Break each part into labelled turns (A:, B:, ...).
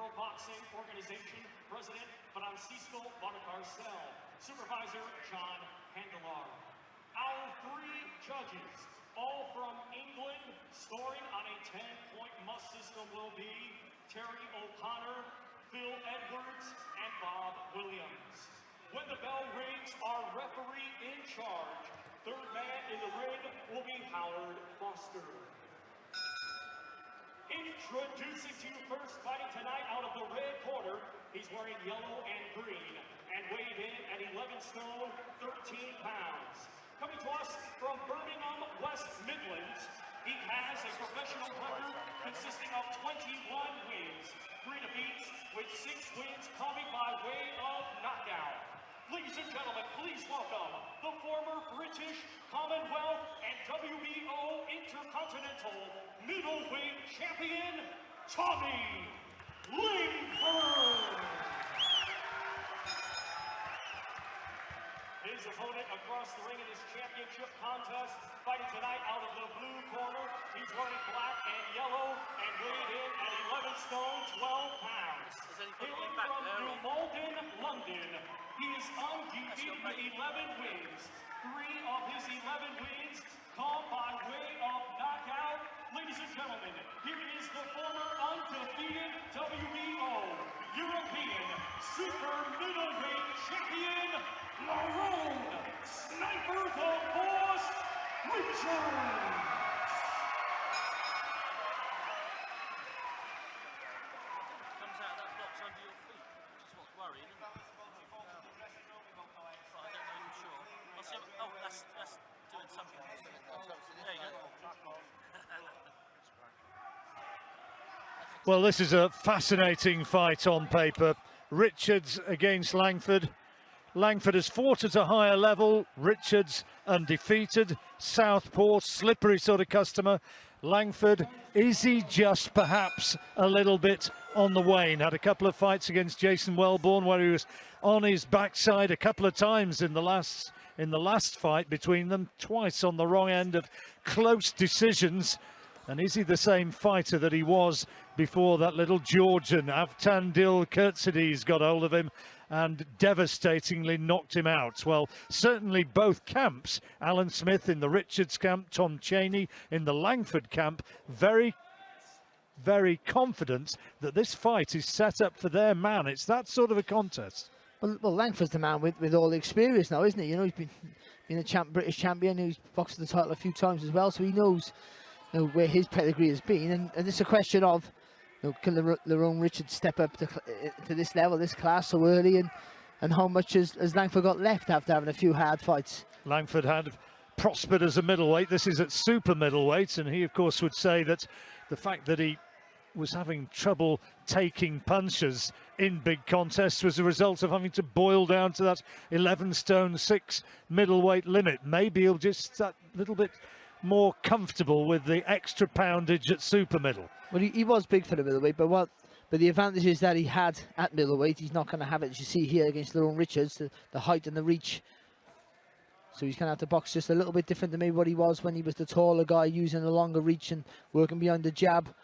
A: World Boxing Organization President Francisco Valcarcel, Supervisor John Handelar. Our three judges, all from England, scoring on a 10-point must system will be Terry O'Connor, Phil Edwards, and Bob Williams. When the bell rings, our referee in charge, third man in the ring, will be Howard Foster. Introducing to you first, fighting tonight out of the red corner, he's wearing yellow and green, and weighed in at 11 stone, 13 pounds. Coming to us from Birmingham, West Midlands, he has a professional record consisting of 21 wins, 3 defeats, with 6 wins coming by way of knockout. Ladies and gentlemen, please welcome the former British Commonwealth and WBO Intercontinental Middleweight Champion, Tommy Langford. His opponent across the ring in this championship contest, fighting tonight out of the blue corner. He's wearing black and yellow and weighed in at 11 stone, 12 pounds. Hailing from New Malden, London, he is undefeated with 11 wins. 3 of his 11 wins come by way of knockout. Ladies and gentlemen, here is the former undefeated WBO European Super Middleweight Champion, Lerrone Sniper the Boss Richards.
B: Comes out that box under your feet, which is what's worrying, isn't it? I don't know, I'm sure. I'll see. Oh, that's doing something. There you go.
C: Well, this is a fascinating fight on paper. Richards against Langford. Langford has fought at a higher level. Richards undefeated. Southpaw, slippery sort of customer. Langford, is he just perhaps a little bit on the wane? Had a couple of fights against Jason Wellborn where he was on his backside a couple of times in the last fight between them, twice on the wrong end of close decisions. And is he the same fighter that he was before that little Georgian, Avtandil Kurtsidis, got hold of him and devastatingly knocked him out? Well, certainly both camps, Alan Smith in the Richards camp, Tom Cheney in the Langford camp, very, very confident that this fight is set up for their man. It's that sort of a contest.
D: Well, Langford's the man with all the experience now, isn't he? You know, he's been a British champion, he's boxed the title a few times as well, so he knows, you know, where his pedigree has been, and it's a question of, you know, can Lerrone Richards step up to this level, this class so early, and how much has Langford got left after having a few hard fights?
C: Langford had prospered as a middleweight. This is at super middleweight, and he of course would say that the fact that he was having trouble taking punches in big contests was a result of having to boil down to that 11 stone 6 middleweight limit. Maybe he'll just that little bit more comfortable with the extra poundage at super middle.
D: Well, he was big for the middleweight, but the advantages that he had at middleweight, he's not going to have it, as you see here against Lerrone Richards, the height and the reach. So he's going to have to box just a little bit different than maybe what he was when he was the taller guy, using the longer reach and working behind the jab.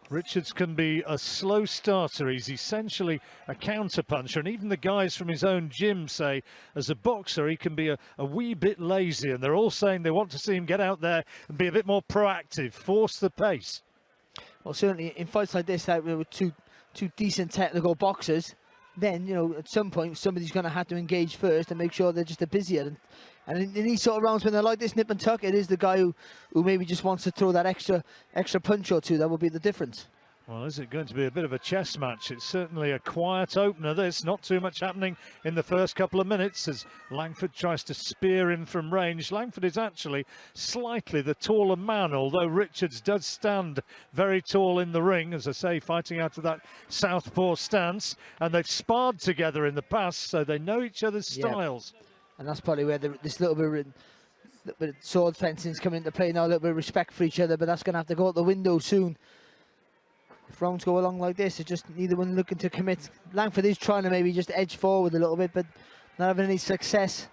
C: Richards can be a slow starter. He's essentially a counter puncher, and even the guys from his own gym say as a boxer he can be a wee bit lazy, and they're all saying they want to see him get out there and be a bit more proactive, force the pace.
D: Well, certainly in fights like this, that with two decent technical boxers, then, you know, at some point somebody's going to have to engage first and make sure they're just a busier. And in these sort of rounds when they're like this, nip and tuck, it is the guy who maybe just wants to throw that extra punch or two that will be the difference.
C: Well, is it going to be a bit of a chess match? It's certainly a quiet opener, this. Not too much happening in the first couple of minutes as Langford tries to spear in from range. Langford is actually slightly the taller man, although Richards does stand very tall in the ring, as I say, fighting out of that southpaw stance. And they've sparred together in the past, so they know each other's styles.
D: And that's probably where this little bit of sword fencing is coming into play now, a little bit of respect for each other, but that's going to have to go out the window soon. If rounds go along like this, it's just neither one looking to commit. Langford is trying to maybe just edge forward a little bit, but not having any success.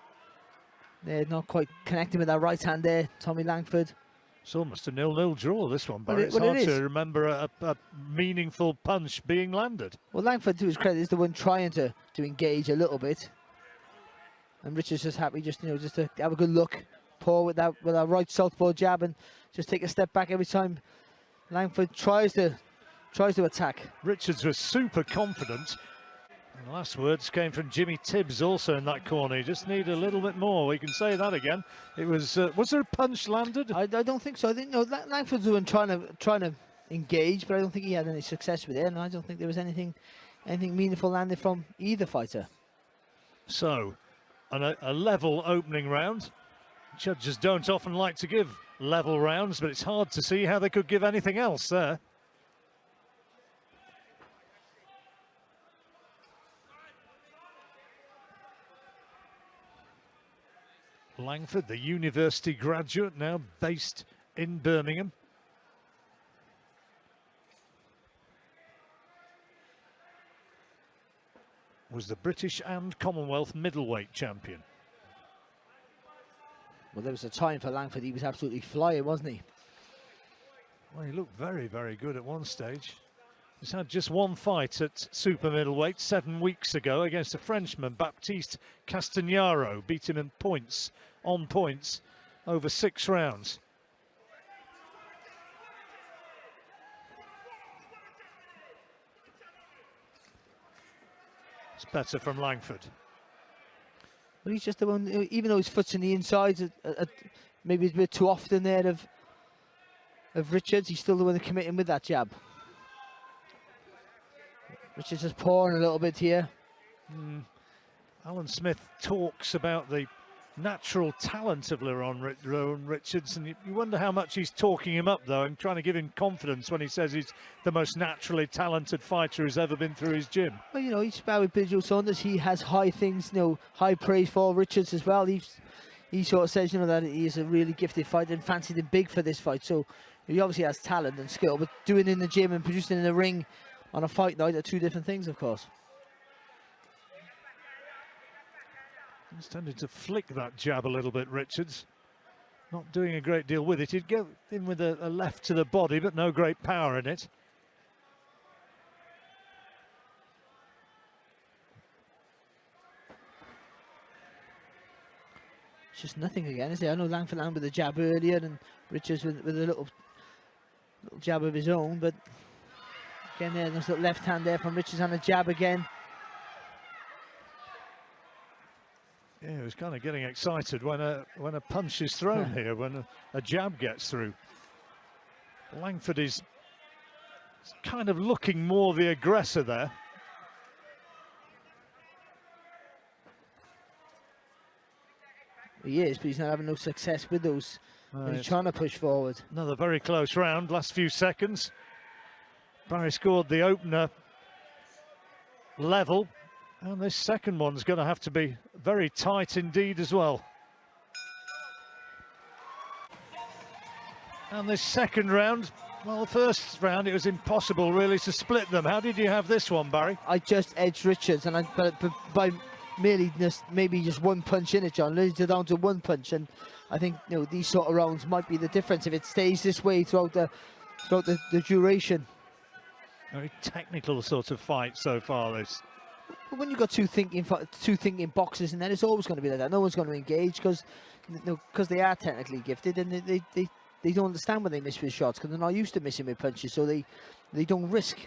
D: They're not quite connecting with that right hand there, Tommy Langford.
C: It's almost a 0-0 draw, this one, Barry.
D: Well,
C: It's
D: well,
C: hard to remember a meaningful punch being landed.
D: Well, Langford, to his credit, is the one trying to engage a little bit. And Richards just happy just to have a good look. Paul with that right southpaw jab and just take a step back every time Langford tries to attack.
C: Richards was super confident. And the last words came from Jimmy Tibbs also in that corner. You just need a little bit more. We can say that again. It was there a punch landed?
D: I don't think so. I think Langford's the one trying to engage, but I don't think he had any success with it, and I don't think there was anything meaningful landed from either fighter.
C: So, a level opening round. Judges don't often like to give level rounds, but it's hard to see how they could give anything else there. Langford, the university graduate, now based in Birmingham. Was the British and Commonwealth middleweight champion.
D: Well, there was a time for Langford, he was absolutely flying, wasn't he?
C: Well, he looked very, very good at one stage. He's had just one fight at super middleweight 7 weeks ago against a Frenchman, Baptiste Castagnaro. Beat him in points, on points, over 6 rounds. It's better from Langford.
D: Well, he's just the one, even though his foot's in the inside, maybe a bit too often there of Richards, he's still the one to commit him with that jab. Richards just pouring a little bit here.
C: Alan Smith talks about the natural talent of Lerrone Richards, and you wonder how much he's talking him up, though, and trying to give him confidence when he says he's the most naturally talented fighter who's ever been through his gym.
D: Well, he's sparred with Bill Saunders. He has high things, high praise for Richards as well. He sort of says, that he is a really gifted fighter and fancied him big for this fight. So he obviously has talent and skill, but doing it in the gym and producing in the ring on a fight night are two different things, of course.
C: He's tended to flick that jab a little bit, Richards. Not doing a great deal with it. He'd go in with a left to the body, but no great power in it.
D: It's just nothing again, is it? I know Langford landed with a jab earlier and Richards with a little jab of his own, but again there's that left hand there from Richards and a jab again.
C: Yeah, he was kind of getting excited when a punch is thrown here, when a jab gets through. Langford is kind of looking more the aggressor there.
D: He is, but he's not having no success with those. He's trying to push forward.
C: Another very close round, last few seconds. Barry scored the opener level, and this second one's going to have to be very tight indeed as well. And this second round, well, the first round it was impossible really to split them. How did you have this one, Barry?
D: I just edged Richards, and but by merely maybe just one punch in it, John. Limited down to one punch, and I think these sort of rounds might be the difference if it stays this way throughout the duration.
C: Very technical sort of fight so far, this.
D: When you've got two thinking boxers in there, it's always going to be like that. No one's going to engage because they are technically gifted, and they don't understand when they miss with shots because they're not used to missing with punches, so they don't risk.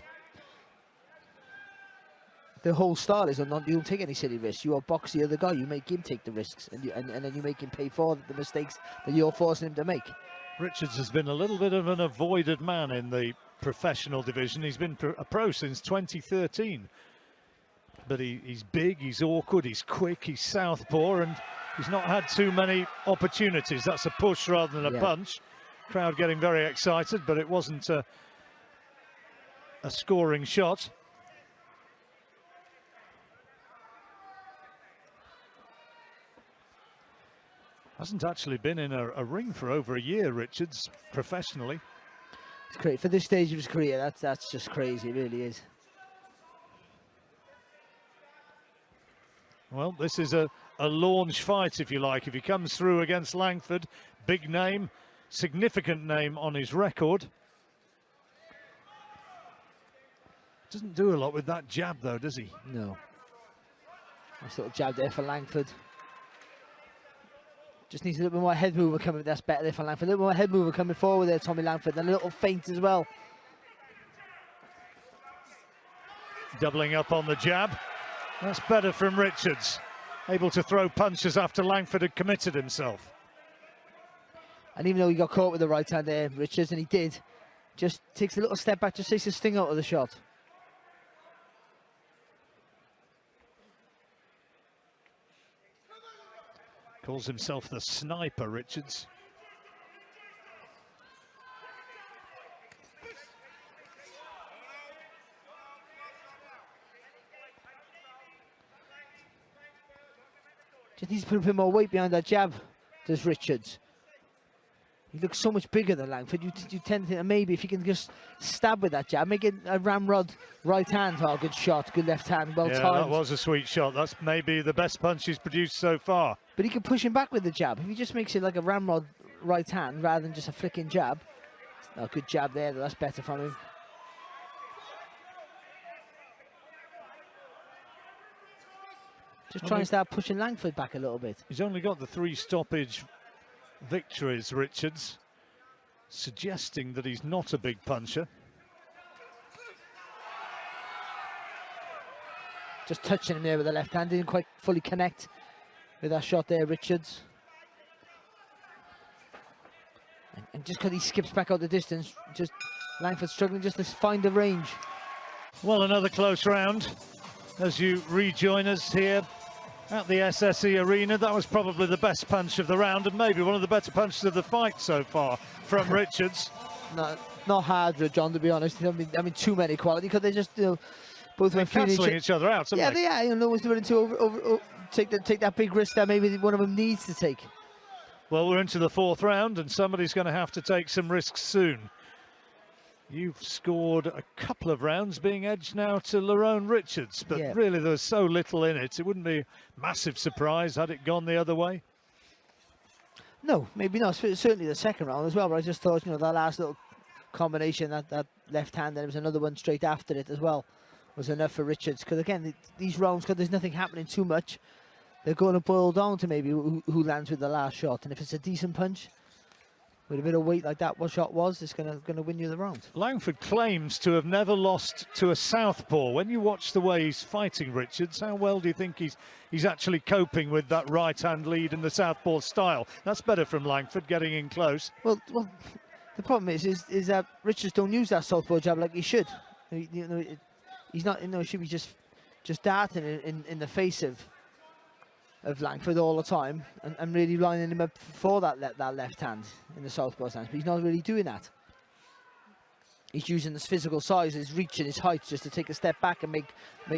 D: The whole style is you don't take any silly risks. You are box the other guy. You make him take the risks, and then you make him pay for the mistakes that you're forcing him to make.
C: Richards has been a little bit of an avoided man in the professional division. He's been a pro since 2013. But he's big, he's awkward, he's quick, he's southpaw, and he's not had too many opportunities. That's a push rather than a punch. Crowd getting very excited, but it wasn't a scoring shot. Hasn't actually been in a ring for over a year, Richards, professionally.
D: It's great for this stage of his career. That's just crazy, it really is.
C: Well, this is a launch fight, if you like. If he comes through against Langford, big name, significant name on his record. Doesn't do a lot with that jab though, does he?
D: No. Nice little jab there for Langford. Just needs a little bit more head mover coming. That's better there for Langford. A little more head mover coming forward there, Tommy Langford. And a little feint as well.
C: Doubling up on the jab. That's better from Richards. Able to throw punches after Langford had committed himself.
D: And even though he got caught with the right hand there, Richards, and he did, just takes a little step back, just takes a sting out of the shot.
C: Calls himself the sniper, Richards.
D: Just needs to put a bit more weight behind that jab, does Richards. He looks so much bigger than Langford. You tend to think that maybe if he can just stab with that jab, make it a ramrod right hand. Oh, good shot, good left hand, well timed.
C: That was a sweet shot. That's maybe the best punch he's produced so far.
D: But he can push him back with the jab. If he just makes it like a ramrod right hand rather than just a flicking jab. Oh, good jab there, that's better from him. Just try and start pushing Langford back a little bit.
C: He's only got the 3 stoppage victories, Richards, suggesting that he's not a big puncher.
D: Just touching him there with the left hand, didn't quite fully connect with that shot there, Richards. And just because he skips back out the distance, just Langford struggling just to find the range.
C: Well, another close round as you rejoin us here at the SSE Arena. That was probably the best punch of the round and maybe one of the better punches of the fight so far from Richards.
D: Not hard, John, to be honest. I mean too many quality, because they just, you know, both went
C: cancelling each other out.
D: Yeah, they are. You know, always willing to take that big risk that maybe one of them needs to take.
C: Well, we're into the 4th round and somebody's going to have to take some risks soon. You've scored a couple of rounds, being edged now to Lerrone Richards, but really there was so little in it. It wouldn't be a massive surprise had it gone the other way.
D: No, maybe not. Certainly the 2nd round as well, but I just thought, you know, that last little combination, that left hand, and there was another one straight after it as well, was enough for Richards. Because again, these rounds, because there's nothing happening too much, they're going to boil down to maybe who lands with the last shot. And if it's a decent punch, with a bit of weight like that, what shot was, it's going to win you the round.
C: Langford claims to have never lost to a southpaw. When you watch the way he's fighting Richards, how well do you think he's actually coping with that right-hand lead in the southpaw style? That's better from Langford, getting in close.
D: Well, the problem is that Richards don't use that southpaw jab like he should. You know, he's not. You know, he should be just darting in the face of Langford all the time and really lining him up for that left hand in the southpaw stance, but he's not really doing that. He's using his physical size, his reach and his height just to take a step back and make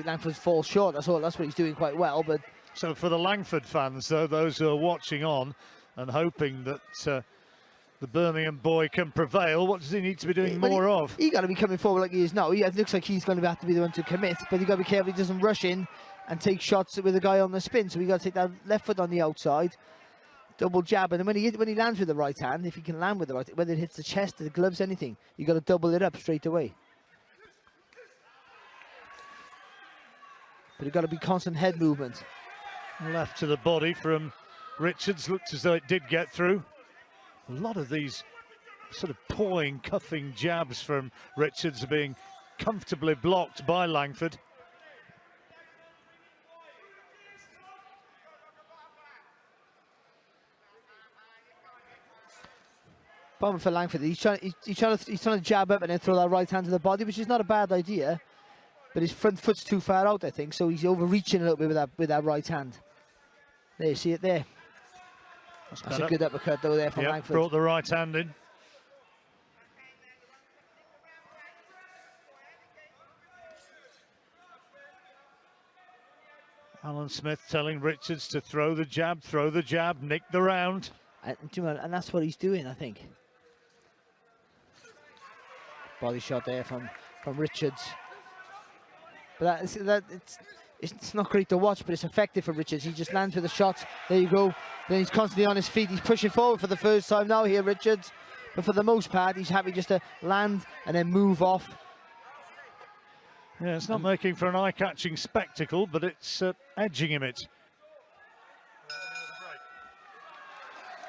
D: Langford fall short. That's what he's doing quite well. But
C: so for the Langford fans, though, those who are watching on and hoping that the Birmingham boy can prevail, what does he need to be doing more of?
D: He got to be coming forward like he is now. It looks like he's going to have to be the one to commit, but he got to be careful he doesn't rush in and take shots with a guy on the spin. So we got to take that left foot on the outside, double jab, and then when he lands with the right hand, if he can land with the right, whether it hits the chest, the gloves, anything, you got to double it up straight away. But you got to be constant head movement.
C: Left to the body from Richards, looked as though it did get through. A lot of these sort of pawing, cuffing jabs from Richards are being comfortably blocked by Langford.
D: Problem for Langford, he's trying to jab up and then throw that right hand to the body, which is not a bad idea, but his front foot's too far out, I think, so he's overreaching a little bit with that right hand. There, you see it there. That's a good uppercut though there from Langford.
C: Brought the right hand in. Alan Smith telling Richards to throw the jab, nick the round.
D: And that's what he's doing, I think. Body shot there from Richards. But it's not great to watch, but it's effective for Richards. He just lands with a shot. There you go. Then he's constantly on his feet. He's pushing forward for the first time now here, Richards. But for the most part, he's happy just to land and then move off.
C: Yeah, it's not making for an eye-catching spectacle, but it's edging him it.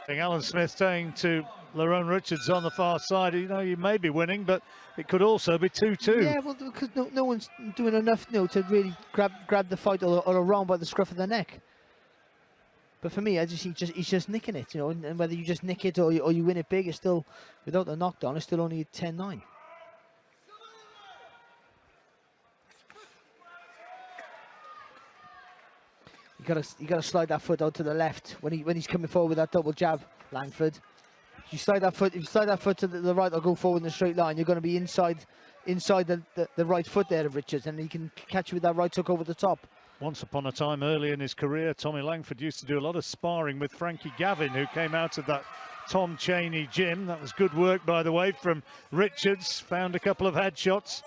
C: Alan Smith saying to Lerrone Richards on the far side, you know, you may be winning, but it could also be 2-2.
D: Yeah, well, because no one's doing enough, you know, to really grab the fight or around by the scruff of the neck. But for me, he's just nicking it, you know, and whether you just nick it or you win it big, it's still, without the knockdown, it's still only a 10-9. You gotta slide that foot out to the left when he's coming forward with that double jab, Langford. If you slide that foot to the right or go forward in a straight line, you're going to be inside the right foot there of Richards, and he can catch you with that right hook over the top.
C: Once upon a time early in his career, Tommy Langford used to do a lot of sparring with Frankie Gavin, who came out of that Tom Cheney gym. That was good work, by the way, from Richards. Found a couple of headshots.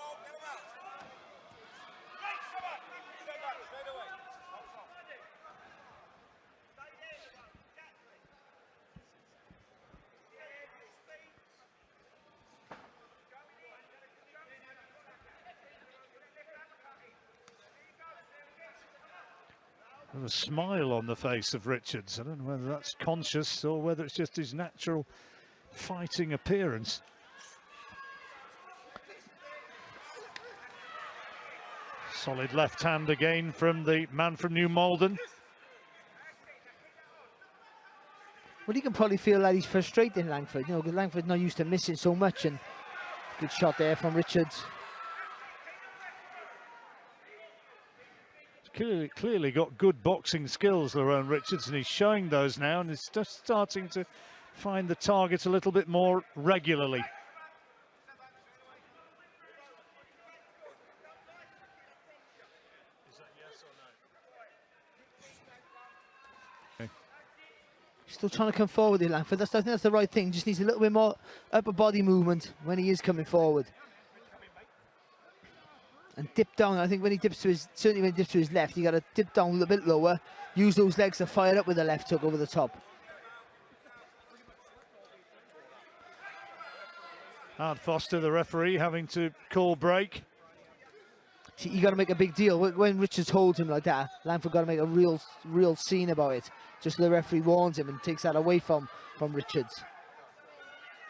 C: A smile on the face of Richards. I don't know whether that's conscious or whether it's just his natural fighting appearance. Solid left hand again from the man from New Malden.
D: Well, you can probably feel that he's frustrating Langford, you know, because Langford's not used to missing so much, and good shot there from Richards.
C: Clearly got good boxing skills, Lerrone Richards, and he's showing those now, and he's just starting to find the target a little bit more regularly.
B: Is that yes or no?
C: Okay.
D: Still trying to come forward here, Langford. I think that's the right thing. Just needs a little bit more upper body movement when he is coming forward. And dip down. I think when he dips to his, certainly when he dips to his left, you got to dip down a little bit lower. Use those legs to fire up with the left hook over the top.
C: Howard Foster, the referee, having to call break.
D: See, you got to make a big deal when Richards holds him like that. Langford got to make a real scene about it. Just the referee warns him and takes that away from Richards.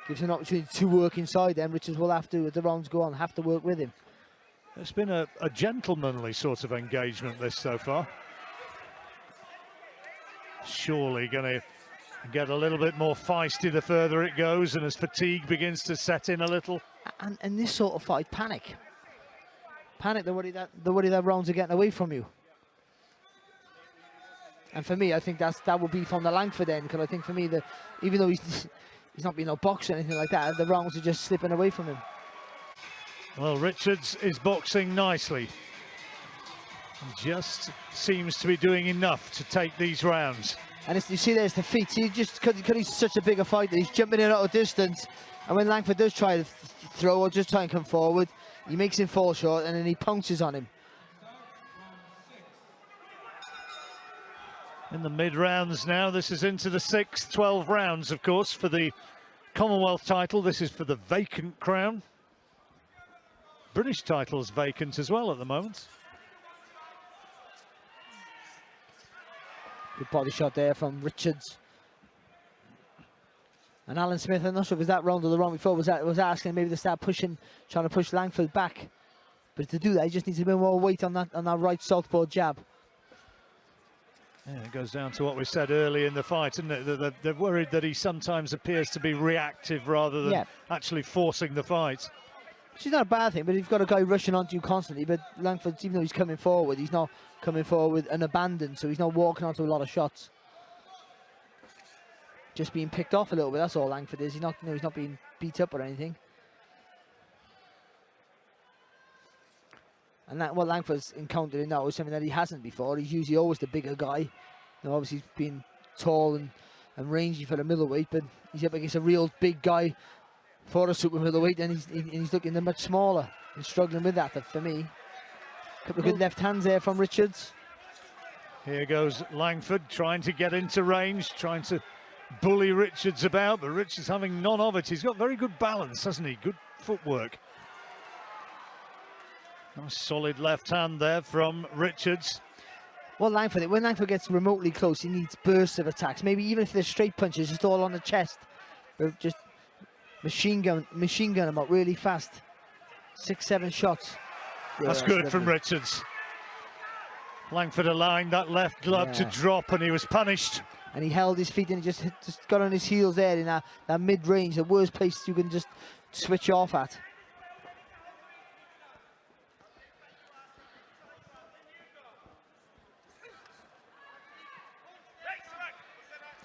D: Gives him an opportunity to work inside. Then Richards will have to, as the rounds go on, have to work with him.
C: It's been a gentlemanly sort of engagement, this, so far. Surely going to get a little bit more feisty the further it goes, and as fatigue begins to set in a little.
D: And this sort of fight, panic, the worry that rounds are getting away from you. And for me, I think that would be from the Langford end, because I think for me that even though he's not being a boxer or anything like that, the rounds are just slipping away from him.
C: Well, Richards is boxing nicely. He just seems to be doing enough to take these rounds. And
D: you see there's the feet. See, just because he's such a bigger fighter, he's jumping in out of distance. And when Langford does try to throw or just try and come forward, he makes him fall short and then he pounces on him.
C: In the mid-rounds now, this is into the 6th, 12 rounds, of course, for the Commonwealth title. This is for the vacant crown. British title's vacant as well at the moment.
D: Good body shot there from Richards. And Alan Smith, I'm not sure if it was that round or the round before, was asking maybe to start pushing, trying to push Langford back. But to do that, he just needs a bit more weight on that right southpaw jab.
C: Yeah, it goes down to what we said early in the fight, isn't it? They're worried that he sometimes appears to be reactive rather than actually forcing the fight.
D: Which is not a bad thing, but you've got a guy rushing onto you constantly. But Langford, even though he's coming forward, he's not coming forward with an abandon, so he's not walking onto a lot of shots. Just being picked off a little bit, that's all Langford is. He's not, he's not being beat up or anything. And what Langford's encountered now is something that he hasn't before. He's usually always the bigger guy. Obviously he's been tall and rangy for the middleweight, but he's up against a real big guy for a super middleweight, and he's looking much smaller and struggling with that for me. Couple of good left hands there from Richards.
C: Here goes Langford trying to get into range, trying to bully Richards about, but Richards having none of it. He's got very good balance, hasn't he? Good footwork. Nice solid left hand there from Richards.
D: Well, when Langford gets remotely close, he needs bursts of attacks. Maybe even if they're straight punches, just all on the chest. Or just machine gun him up really fast. 6-7 shots. Yeah,
C: that's good from Richards. Langford aligned that left glove to drop, and he was punished.
D: And he held his feet and he just got on his heels there in that mid-range, the worst place you can just switch off at.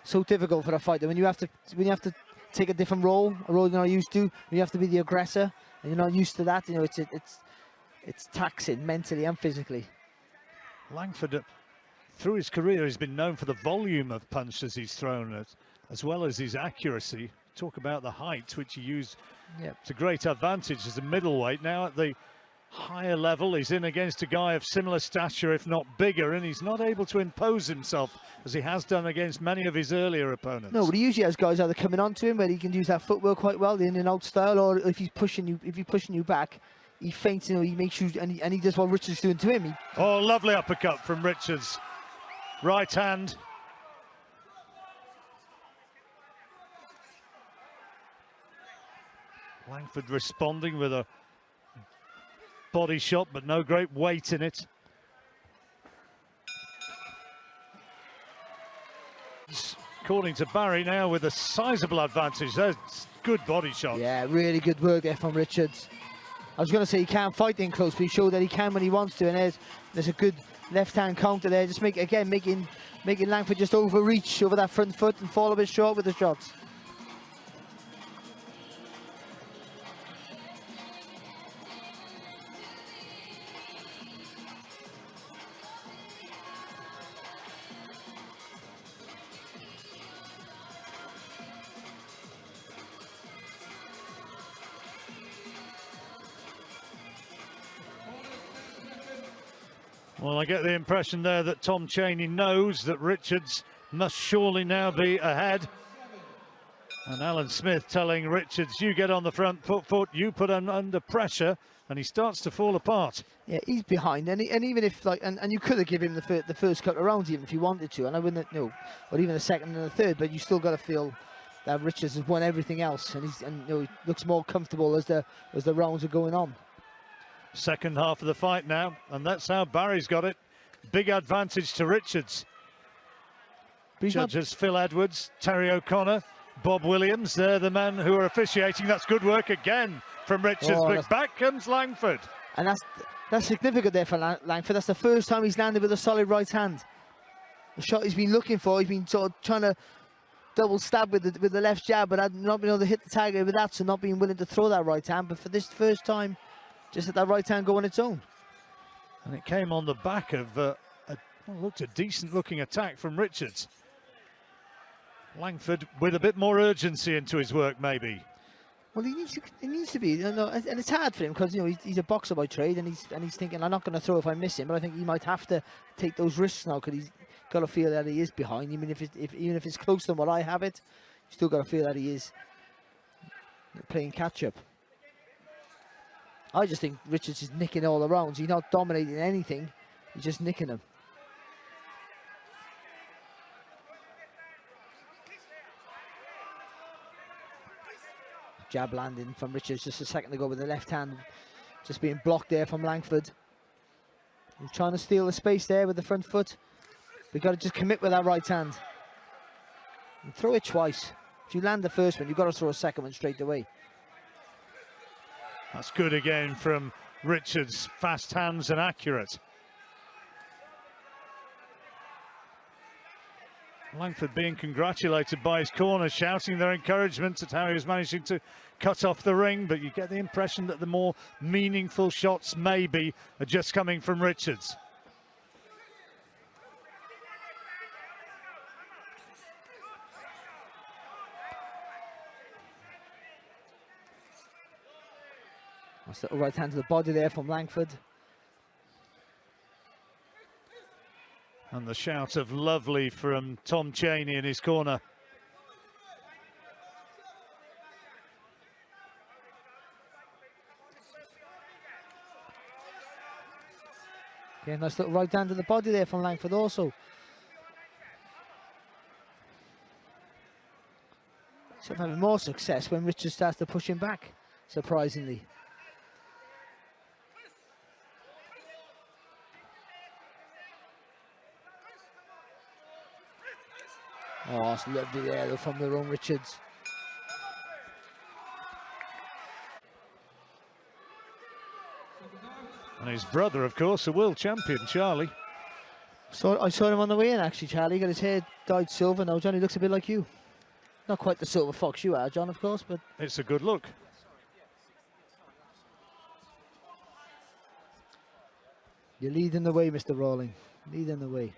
D: So difficult for a fighter when you have to take a different role, a role you're not used to. You have to be the aggressor, and you're not used to that. You know, it's taxing mentally and physically.
C: Langford, through his career, has been known for the volume of punches he's thrown at, as well as his accuracy. Talk about the height, which he used to great advantage as a middleweight. Now at the higher level, he's in against a guy of similar stature, if not bigger, and he's not able to impose himself as he has done against many of his earlier opponents.
D: No, but he usually has guys either coming onto him, where he can use that footwork quite well, the in and out style, or if he's pushing you back, he feints, you know, he makes you, and he does what Richards doing to him.
C: Oh, lovely uppercut from Richards. Right hand. Langford responding with a body shot, but no great weight in it. According to Barry now with a sizable advantage. That's good body shot.
D: Yeah, really good work there from Richards. I was going to say he can't fight in close, but he showed that he can when he wants to, and there's a good left-hand counter there. Just making Langford just overreach over that front foot and fall a bit short with the shots.
C: Well, I get the impression there that Tom Chaney knows that Richards must surely now be ahead. And Alan Smith telling Richards, you get on the front foot, you put him under pressure, and he starts to fall apart. Yeah,
D: he's behind, and even if and you could have given him the first couple of rounds even if you wanted to, and I wouldn't or even the second and the third, but you still got to feel that Richards has won everything else, and he looks more comfortable as the rounds are going on.
C: Second half of the fight now, and that's how Barry's got it. Big advantage to Richards. Judges Phil Edwards, Terry O'Connor, Bob Williams, they're the men who are officiating. That's good work again from Richards, but back comes Langford.
D: And that's significant there for Langford. That's the first time he's landed with a solid right hand. The shot he's been looking for, he's been sort of trying to double stab with the left jab, but not being able to hit the target with that, so not being willing to throw that right hand. But for this first time, just let that right hand go on its own.
C: And it came on the back of looked a decent looking attack from Richards. Langford with a bit more urgency into his work, maybe.
D: Well, he needs to be, and it's hard for him because he's a boxer by trade, and he's thinking, I'm not going to throw if I miss him. But I think he might have to take those risks now because he's got to feel that he is behind. Even if it's closer than what I have it, you still got to feel that he is playing catch up. I just think Richards is nicking all the rounds. He's not dominating anything. He's just nicking them. Jab landing from Richards just a second ago with the left hand. Just being blocked there from Langford. He's trying to steal the space there with the front foot. We've got to just commit with that right hand. And throw it twice. If you land the first one, you've got to throw a second one straight away.
C: That's good again from Richards. Fast hands and accurate. Langford being congratulated by his corner, shouting their encouragement at how he was managing to cut off the ring, but you get the impression that the more meaningful shots maybe are just coming from Richards.
D: That's the right hand to the body there from Langford.
C: And the shout of lovely from Tom Cheney in his corner.
D: Yeah, nice little right hand to the body there from Langford also. So having more success when Richards starts to push him back, surprisingly. Oh, it's lovely there though from Lerrone Richards.
C: And his brother, of course, a world champion, Charlie.
D: So I saw him on the way in, actually, Charlie. Got his hair dyed silver now. Johnny looks a bit like you. Not quite the silver fox you are, John, of course, but...
C: It's a good look.
D: You're leading the way, Mr. Rawling. Leading the way.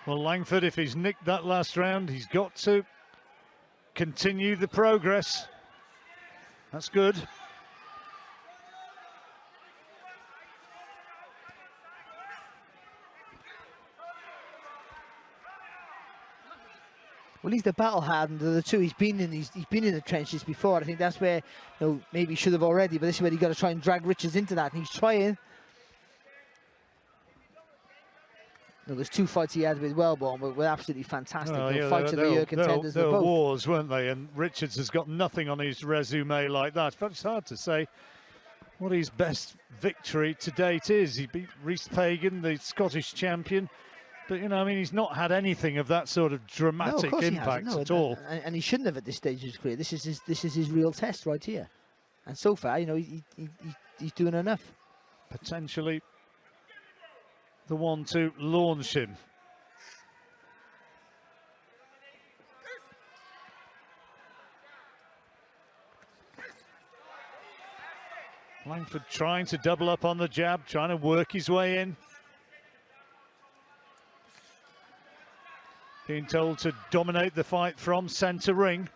C: Well, Langford, if he's nicked that last round, he's got to continue the progress. That's good.
D: Well, he's the battle hardened of the two. He's been in the trenches before. I think that's where, you know, maybe he should have already, but this is where he got to try and drag Richards into that, and he's trying. No, there's two fights he had with Wellborn were absolutely fantastic.
C: Oh, yeah,
D: fights of the year contenders.
C: They were
D: both.
C: wars, weren't they? And Richards has got nothing on his resume like that. But it's hard to say what his best victory to date is. He beat Rhys Pagan, the Scottish champion. But, you know, I mean, he's not had anything of that sort of dramatic impact at all.
D: And he shouldn't have at this stage of his career. This is his real test right here. And so far, you know, he's doing enough.
C: Potentially the one to launch him. Langford trying to double up on the jab, trying to work his way in. Being told to dominate the fight from centre ring.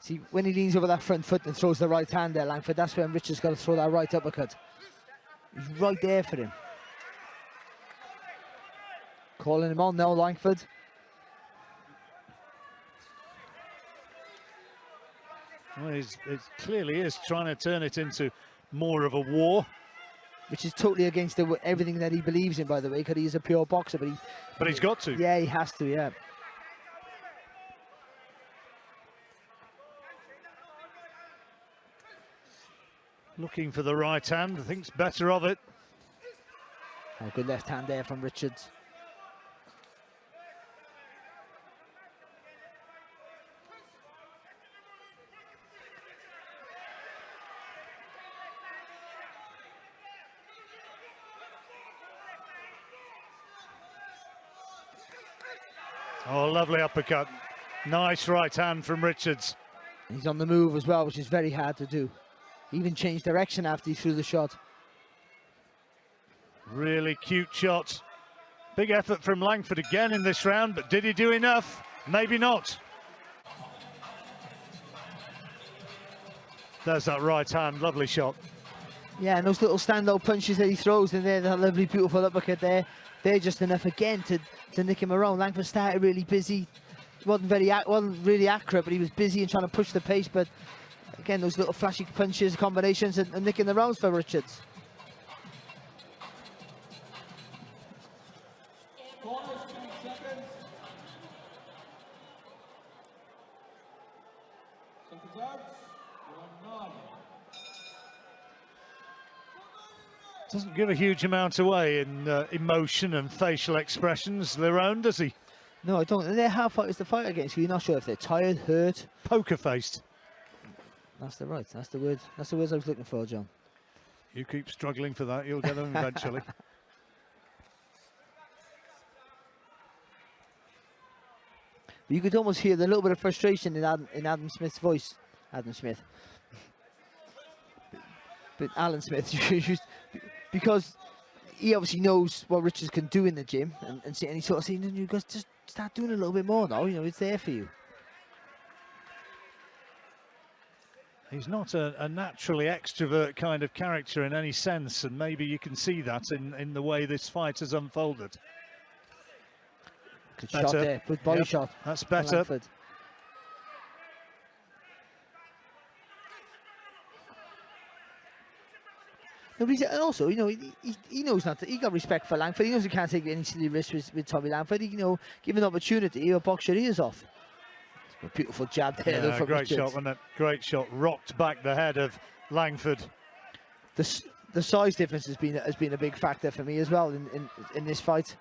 D: See, when he leans over that front foot and throws the right hand there, Langford, that's when Richards got to throw that right uppercut. He's right there for him. Calling him on now, Langford.
C: Well, it clearly is trying to turn it into more of a war.
D: Which is totally against everything that he believes in, by the way, because he's a pure boxer. But
C: he's got to.
D: Yeah, he has to, yeah.
C: Looking for the right hand, thinks better of it.
D: Oh, good left hand there from Richards.
C: Oh, lovely uppercut. Nice right hand from Richards.
D: He's on the move as well, which is very hard to do. He even changed direction after he threw the shot.
C: Really cute shot. Big effort from Langford again in this round, but did he do enough? Maybe not. There's that right hand, lovely shot.
D: Yeah, and those little standout punches that he throws in there, that lovely, beautiful uppercut there, they're just enough again to nick him around. Langford started really busy. Wasn't really accurate, but he was busy and trying to push the pace. But again, those little flashy punches, combinations, and nicking the rounds for Richards.
C: Doesn't give a huge amount away in emotion and facial expressions, Lerrone, does he?
D: No, I don't. They're hard fighters to fight against. You're not sure if they're tired, hurt,
C: poker-faced.
D: That's the word. That's the words I was looking for, John.
C: You keep struggling for that, you'll get them eventually.
D: You could almost hear the little bit of frustration in Adam Smith's voice. Adam Smith. But Alan Smith, because he obviously knows what Richards can do in the gym, and he sort of saying, you guys just start doing a little bit more now. You know, it's there for you.
C: He's not a naturally extrovert kind of character in any sense, and maybe you can see that in the way this fight has unfolded.
D: Good shot there, good body shot.
C: That's better.
D: Langford. And also, you know, he knows not to. He got respect for Langford. He knows he can't take any silly risks with Tommy Langford. He, you know, give an opportunity, he'll box your ears off. A beautiful jab there, though, from
C: great
D: Richards.
C: shot, wasn't it? Great shot, rocked back the head of Langford.
D: The size difference has been a big factor for me as well in this fight.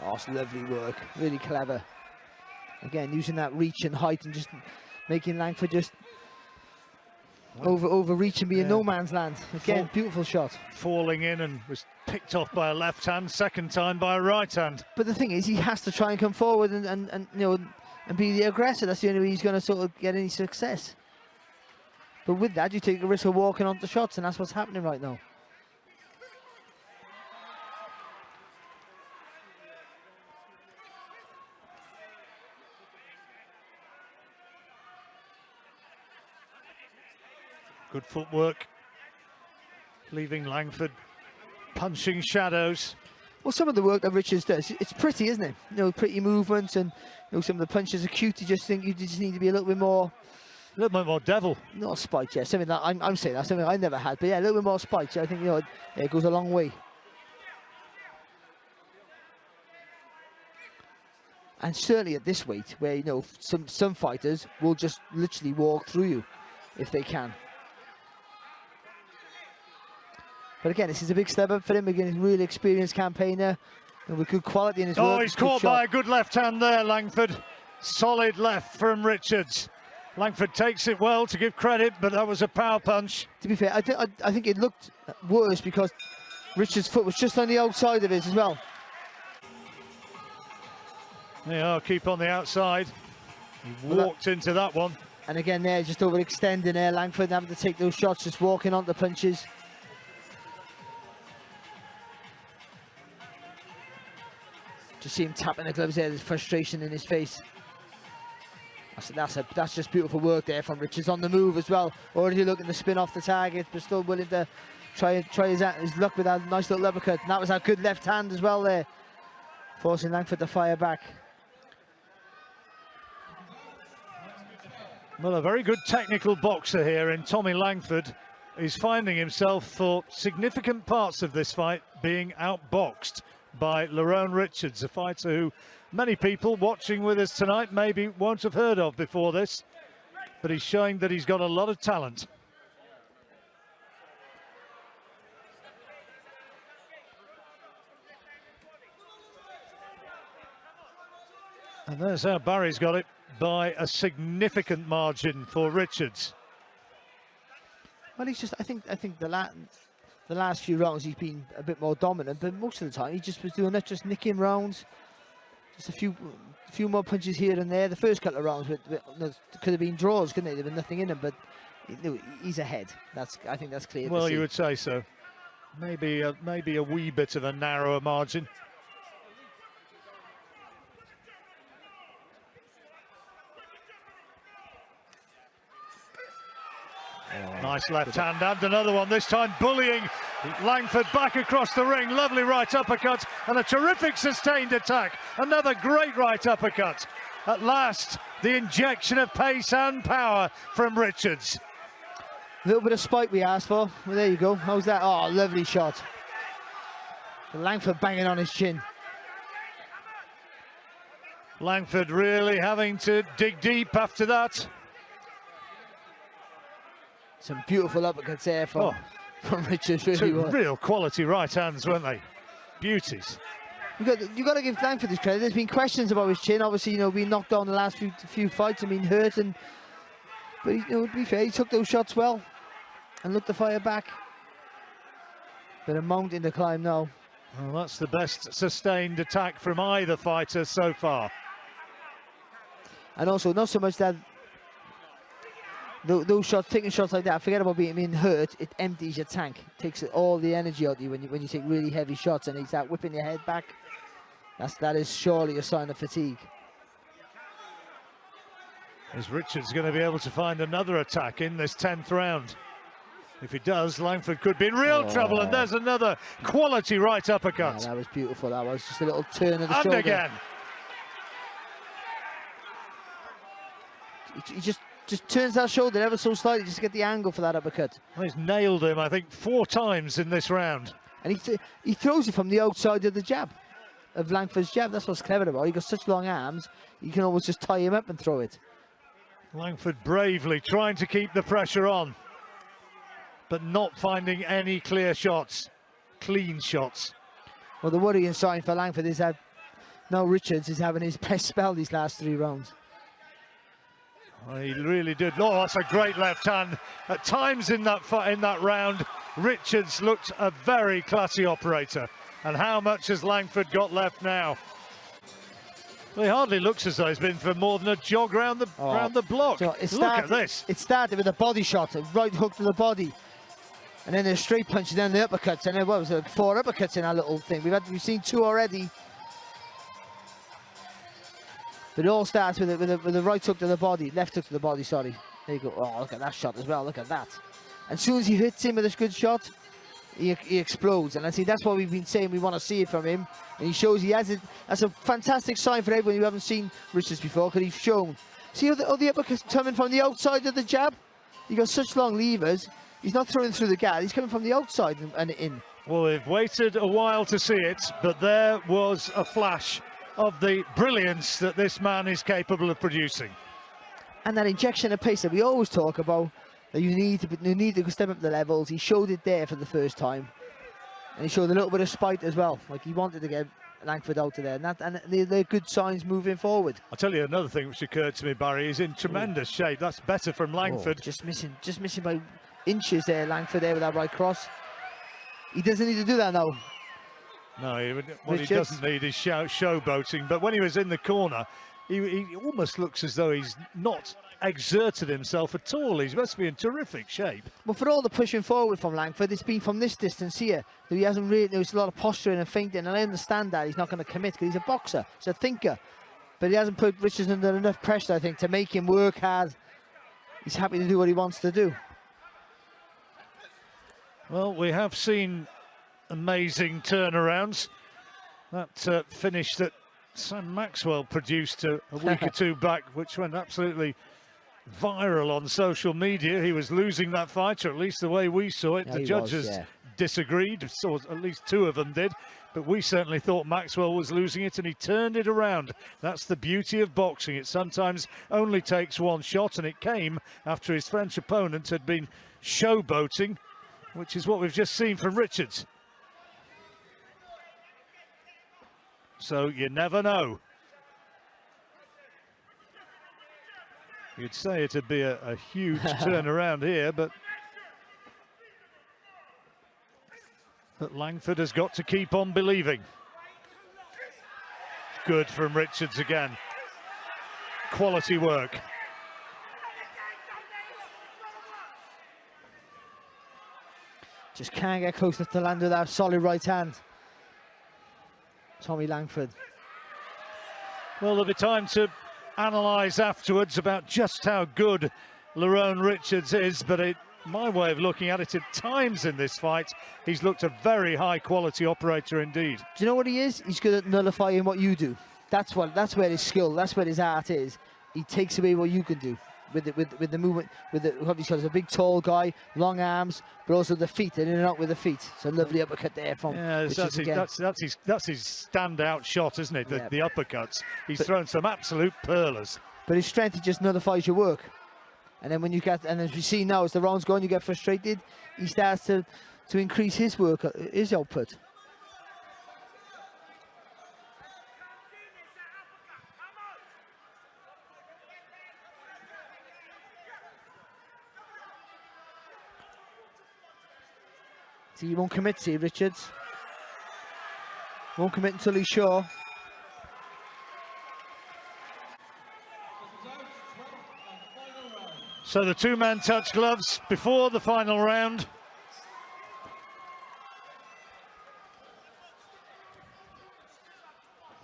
D: Oh, it's lovely work, really clever. Again, using that reach and height and just making Langford just overreach and be in no man's land. Again, beautiful shot.
C: Falling in and was picked off by a left hand, second time by a right hand.
D: But the thing is, he has to try and come forward and you know, and be the aggressor. That's the only way he's going to sort of get any success. But with that, you take the risk of walking onto shots, and that's what's happening right now.
C: Good footwork, leaving Langford punching shadows.
D: Well, some of the work that Richards does, it's pretty, isn't it? You know, pretty movements, and you know, some of the punches are cute. You just think you just need to be a little bit more
C: devil.
D: Not spite, yeah. Something that I'm saying that's something I never had, but yeah, a little bit more spite. Yeah, I think, you know, it goes a long way. And certainly at this weight, where, you know, some fighters will just literally walk through you if they can. But again, this is a big step up for him. Again, he's a really experienced campaigner and with good quality in his work.
C: Oh, he's caught by a good left hand there, Langford. Solid left from Richards. Langford takes it well, to give credit, but that was a power punch.
D: To be fair, I think it looked worse because Richards' foot was just on the outside of it as well.
C: Yeah, I'll keep on the outside. He walked into that one.
D: And again there, just overextending there, Langford having to take those shots, just walking on the punches. Just see him tapping the gloves there, there's frustration in his face. That's just beautiful work there from Richards on the move as well. Already looking to spin off the target, but still willing to try his luck with that nice little uppercut. And that was a good left hand as well there, forcing Langford to fire back.
C: Well, a very good technical boxer here in Tommy Langford. He's finding himself for significant parts of this fight being outboxed by Lerrone Richards, a fighter who many people watching with us tonight maybe won't have heard of before this, but he's showing that he's got a lot of talent. And there's how Barry's got it, by a significant margin for Richards.
D: Well, he's just, I think the last few rounds he's been a bit more dominant, but most of the time he just was doing that, just nicking rounds, just a few more punches here and there. The first couple of rounds could have been draws, couldn't they? There was nothing in them, but he's ahead. I think that's clear.
C: Well, you would say so. Maybe a wee bit of a narrower margin. Nice left hand and another one, this time bullying Langford back across the ring. Lovely right uppercut and a terrific sustained attack. Another great right uppercut. At last, the injection of pace and power from Richards.
D: A little bit of spike we asked for. Well, there you go. How's that? Oh, lovely shot. Langford banging on his chin.
C: Langford really having to dig deep after that.
D: Some beautiful uppercuts there from Richards. Really
C: Two real quality right hands, weren't they? Beauties.
D: You got to give Langford his credit. There's been questions about his chin. Obviously, you know, being knocked down the last few fights and been hurt, but you know, to be fair, he took those shots well and looked to fire back. But a mountain to climb now.
C: Well, that's the best sustained attack from either fighter so far.
D: And also, not so much that those shots, taking shots like that, forget about being hurt, it empties your tank. It takes all the energy out of you when you take really heavy shots, and it's that whipping your head back. That is surely a sign of fatigue.
C: Is Richards going to be able to find another attack in this 10th round? If he does, Langford could be in real trouble, and there's another quality right uppercut.
D: Yeah, that was beautiful. That was just a little turn of the shoulder.
C: And again.
D: He just turns that shoulder ever so slightly just to get the angle for that uppercut.
C: Well, he's nailed him, I think, 4 times in this round.
D: And he throws it from the outside of the jab, of Langford's jab. That's what's clever about it. He's got such long arms, you can almost just tie him up and throw it.
C: Langford bravely trying to keep the pressure on, but not finding any clear shots, clean shots.
D: Well, the worrying sign for Langford is that now Richards is having his best spell these last 3 rounds.
C: Well, he really did. Oh, that's a great left hand. At times in that round, Richards looked a very classy operator. And how much has Langford got left now? Well, he hardly looks as though he's been for more than a jog round the block.
D: So
C: Look at this.
D: It started with a body shot, a right hook to the body, and then a straight punch, and then the uppercuts, and then what was it, 4 uppercuts in our little thing. We've seen 2 already. But it all starts with a right hook to the body, left hook to the body, sorry. There you go. Oh, look at that shot as well, look at that. And as soon as he hits him with a good shot, he explodes. And I think that's what we've been saying, we want to see it from him. And he shows he has it. That's a fantastic sign for everyone who haven't seen Richards before, because he's shown. See all the uppercuts coming from the outside of the jab? You've got such long levers. He's not throwing through the guard, he's coming from the outside and in.
C: Well, we've waited a while to see it, but there was a flash of the brilliance that this man is capable of producing.
D: And that injection of pace that we always talk about, that you need to step up the levels. He showed it there for the first time, and he showed a little bit of spite as well. Like he wanted to get Langford out of there, and they're good signs moving forward.
C: I'll tell you another thing which occurred to me, Barry. He's in tremendous shape. That's better from Langford.
D: Just missing by inches there, Langford there with that right cross. He doesn't need to do that now.
C: No, what he doesn't need is showboating. But when he was in the corner, he almost looks as though he's not exerted himself at all. He must be in terrific shape.
D: Well, for all the pushing forward from Langford, it's been from this distance here. He hasn't really, there's a lot of posturing and feinting, and I understand that he's not going to commit because he's a boxer, he's a thinker. But he hasn't put Richards under enough pressure, I think, to make him work hard. He's happy to do what he wants to do.
C: Well, we have seen amazing turnarounds. That finish that Sam Maxwell produced a week or 2 back, which went absolutely viral on social media. He was losing that fight, or at least the way we saw it.
D: Yeah,
C: the judges disagreed, so at least 2 of them did, but we certainly thought Maxwell was losing it, and he turned it around. That's the beauty of boxing. It sometimes only takes 1 shot, and it came after his French opponent had been showboating, which is what we've just seen from Richards. So you never know. You'd say it'd be a huge turnaround here, but Langford has got to keep on believing. Good from Richards again. Quality work.
D: Just can't get close enough to land with that solid right hand. Tommy Langford.
C: Well, there'll be time to analyse afterwards about just how good Lerrone Richards is, but my way of looking at it, at times in this fight, he's looked a very high quality operator indeed.
D: Do you know what he is? He's good at nullifying what you do. That's where his skill, that's where his art is. He takes away what you can do with the movement, he's a big tall guy, long arms, but also the feet, in and out with the feet. So lovely uppercut there from
C: that's his standout shot, isn't it? The uppercuts. He's thrown some absolute pearlers.
D: But his strength, he just nullifies your work. And then when you get, and as we see now, as the round's going, you get frustrated. He starts to increase his work, his output. So he won't commit, see, Richards. Won't commit until he's sure.
C: So the two-man touch gloves before the final round.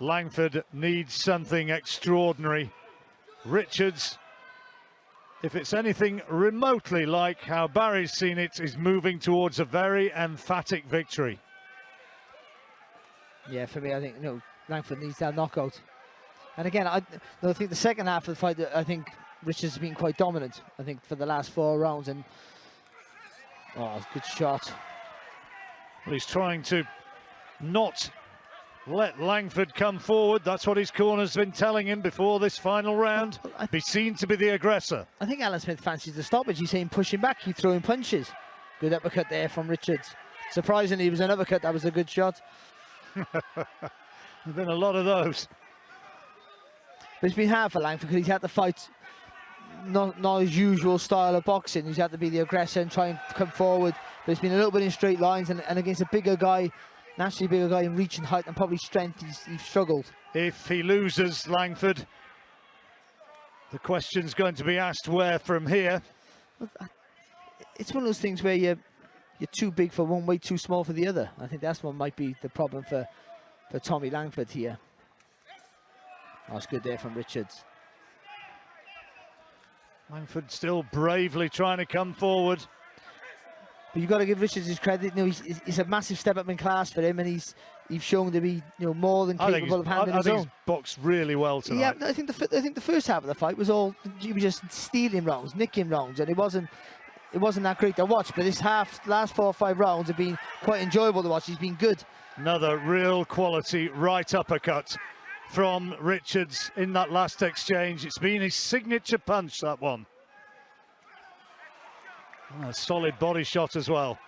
C: Langford needs something extraordinary. Richards, if it's anything remotely like how Barry's seen it, is moving towards a very emphatic victory.
D: Yeah, for me, I think Langford needs that knockout. And again, I think the second half of the fight, I think Richards has been quite dominant. I think for the last 4 rounds, and good shot.
C: Well, he's trying to not let Langford come forward. That's what his corner's been telling him before this final round. Be seen to be the aggressor.
D: I think Alan Smith fancies the stoppage. He's saying push him back, keep throwing punches. Good uppercut there from Richards. Surprisingly, it was an uppercut. That was a good shot.
C: There've been a lot of those.
D: But it's been hard for Langford because he's had to fight not his usual style of boxing. He's had to be the aggressor and try and come forward. But it's been a little bit in straight lines, and against a bigger guy, naturally bigger guy in reach and height and probably strength, he's struggled.
C: If he loses, Langford, the question's going to be asked where from here.
D: It's one of those things where you're too big for one way, too small for the other. I think that's what might be the problem for Tommy Langford here. That's good there from Richards.
C: Langford still bravely trying to come forward.
D: But you've got to give Richards his credit. He's a massive step up in class for him, and he's shown to be more than capable of handling his own.
C: He's boxed really well tonight.
D: Yeah, I think the first half of the fight was he was just stealing rounds, nicking rounds, and it wasn't that great to watch. But this last 4 or 5 rounds have been quite enjoyable to watch. He's been good. Another
C: real quality right uppercut from Richards in that last exchange. It's been his signature punch, that one. A solid body shot as well.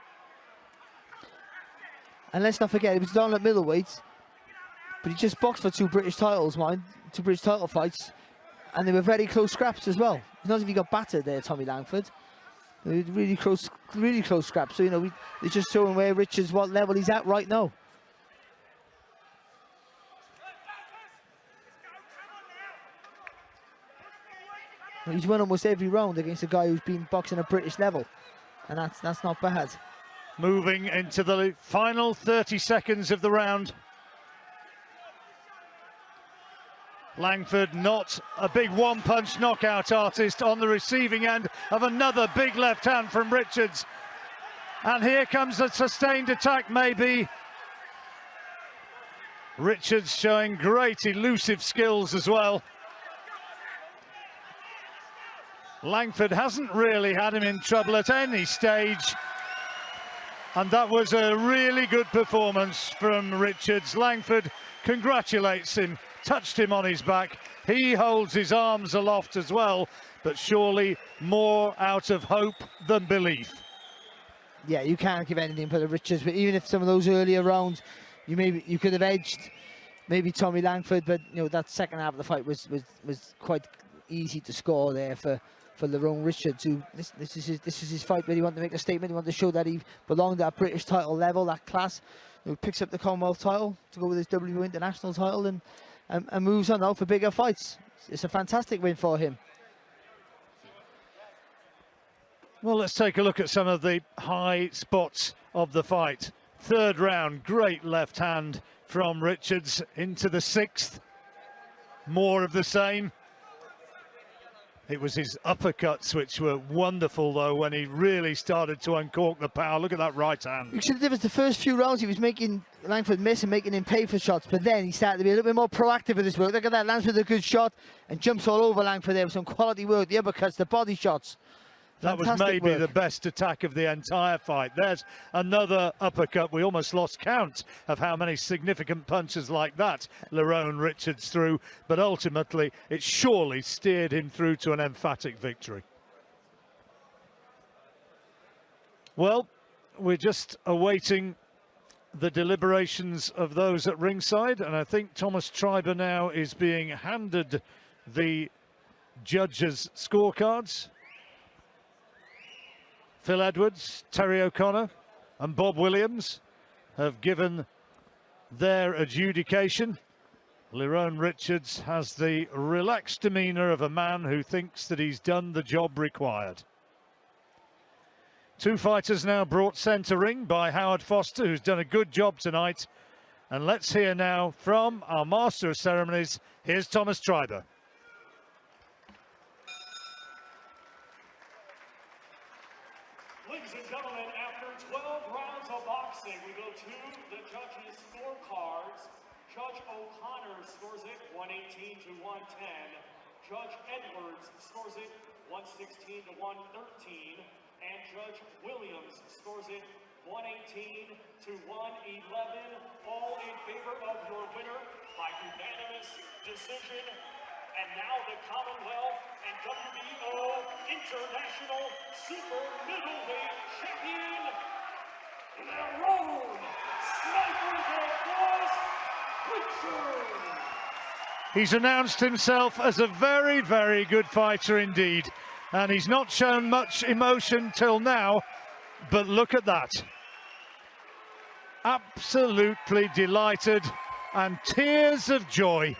D: And let's not forget, he was down at middleweight, but he just boxed for 2 British titles, two British title fights, and they were very close scraps as well. It's not as if he got battered there, Tommy Langford. They were really close scraps. So they're just showing where Richards, what level he's at right now. He's won almost every round against a guy who's been boxing at British level, and that's not bad.
C: Moving into the final 30 seconds of the round. Langford, not a big one-punch knockout artist, on the receiving end of another big left hand from Richards. And here comes a sustained attack, maybe. Richards showing great elusive skills as well. Langford hasn't really had him in trouble at any stage. And that was a really good performance from Richards. Langford congratulates him, touched him on his back. He holds his arms aloft as well, but surely more out of hope than belief.
D: Yeah, you can't give anything for the Richards, but even if some of those earlier rounds, you could have edged maybe Tommy Langford, but that second half of the fight was quite easy to score there for Lerrone Richards, who this is his fight where he wanted to make a statement. He wanted to show that he belonged at British title level, that class. He picks up the Commonwealth title to go with his WBO international title and moves on now for bigger fights. It's a fantastic win for him.
C: Well, let's take a look at some of the high spots of the fight. Third round, great left hand from Richards into the 6th. More of the same. It was his uppercuts which were wonderful, though, when he really started to uncork the power. Look at that right hand.
D: You see the difference. The first few rounds, he was making Langford miss and making him pay for shots, but then he started to be a little bit more proactive with his work. Look at that, lands with a good shot and jumps all over Langford there with some quality work. The uppercuts, the body shots.
C: That was maybe the best attack of the entire fight. There's another uppercut. We almost lost count of how many significant punches like that Lerrone Richards threw, but ultimately it surely steered him through to an emphatic victory. Well, we're just awaiting the deliberations of those at ringside, and I think Thomas Treiber now is being handed the judges' scorecards. Phil Edwards, Terry O'Connor and Bob Williams have given their adjudication. Lerrone Richards has the relaxed demeanour of a man who thinks that he's done the job required. Two fighters now brought centre ring by Howard Foster, who's done a good job tonight. And let's hear now from our Master of Ceremonies. Here's Thomas Treiber.
A: Ladies and gentlemen, after 12 rounds of boxing, we go to the judges' scorecards. Judge O'Connor scores it 118 to 110. Judge Edwards scores it 116 to 113. And Judge Williams scores it 118 to 111. All in favor of your winner by unanimous decision. And now the Commonwealth and WBO International Super Middleweight Champion, Lerrone Richards.
C: He's announced himself as a very, very good fighter indeed. And he's not shown much emotion till now, but look at that. Absolutely delighted and tears of joy.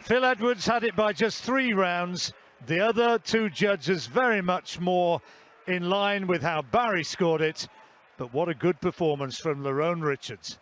C: Phil Edwards had it by just 3 rounds. The other 2 judges very much more in line with how Barry scored it. But what a good performance from Lerrone Richards.